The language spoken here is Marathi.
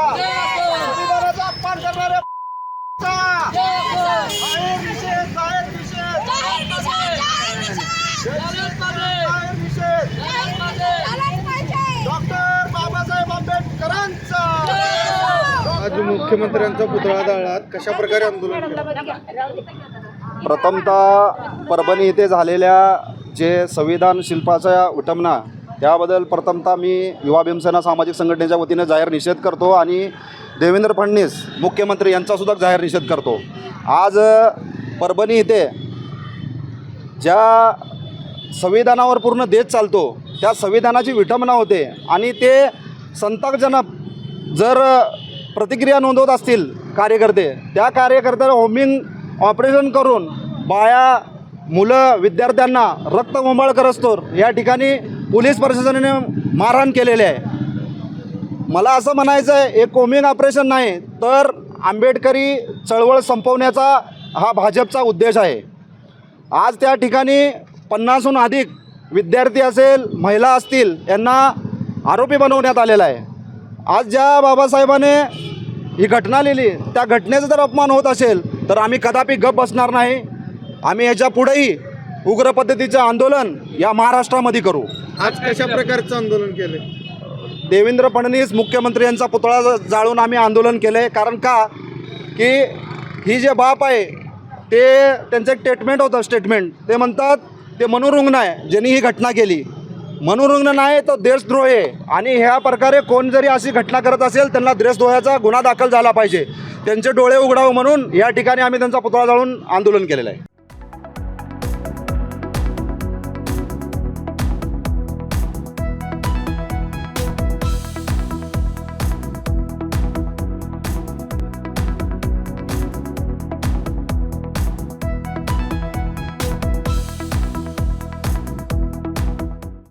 संविधानाचा अपमान करणाऱ्या डॉक्टर बाबासाहेब आंबेडकरांचा आज मुख्यमंत्र्यांचा पुतळा जाळला, कशा प्रकारे आंदोलन केलं? प्रथमतः परभणी येथे झालेल्या जे संविधान शिल्पाचा विटंबना त्याबद्दल प्रथमतः मी युवा भीमसेना सामाजिक संघटनेच्या वतीने जाहीर निषेध करतो आणि देवेंद्र फडणवीस मुख्यमंत्री यांचासुद्धा जाहीर निषेध करतो। आज परभणी येथे ज्या संविधानावर पूर्ण देश चालतो त्या संविधानाची विटंबना होते आणि ते संतापजनक जर प्रतिक्रिया नोंदवत असतील कार्यकर्ते, त्या कार्यकर्त्याला होमिंग ऑपरेशन करून बाया मुलं विद्यार्थ्यांना रक्तबंबाळ करस्तोर या ठिकाणी पोलीस प्रशासनाने मारहाण केलेले आहे। मला असं म्हणायचं आहे, एक होमिंग ऑपरेशन नाही तर आंबेडकरी चळवळ संपवण्याचा हा भाजपचा उद्देश आहे। आज त्या ठिकाणी 50हून अधिक विद्यार्थी असेल, महिला असतील, यांना आरोपी बनवण्यात आलेला आहे। आज ज्या बाबासाहेबांनी ही घटना लिहिली त्या घटनेचा जर अपमान होत असेल तर आम्ही कदापि गप्प बसणार नाही। आम्ही याच्या पुढेही उग्र पद्धतीचे आंदोलन या महाराष्ट्रामध्ये करू। आज कशा प्रकारचं आंदोलन केले? देवेंद्र फडणवीस मुख्यमंत्री यांचा पुतळा जाळून आम्ही आंदोलन केले। कारण का की ही जे बाप आहे ते त्यांचं एक स्टेटमेंट होतं, ते म्हणतात ते मनोरुग्ण आहे ज्यांनी ही घटना केली। मनोरुग्ण नाही तो देशद्रोह आहे आणि ह्या प्रकारे कोण जरी अशी घटना करत असेल त्यांना देशद्रोहाचा गुन्हा दाखल झाला पाहिजे, त्यांचे डोळे उघडावे म्हणून या ठिकाणी आम्ही त्यांचा पुतळा जाळून आंदोलन केलेलं आहे।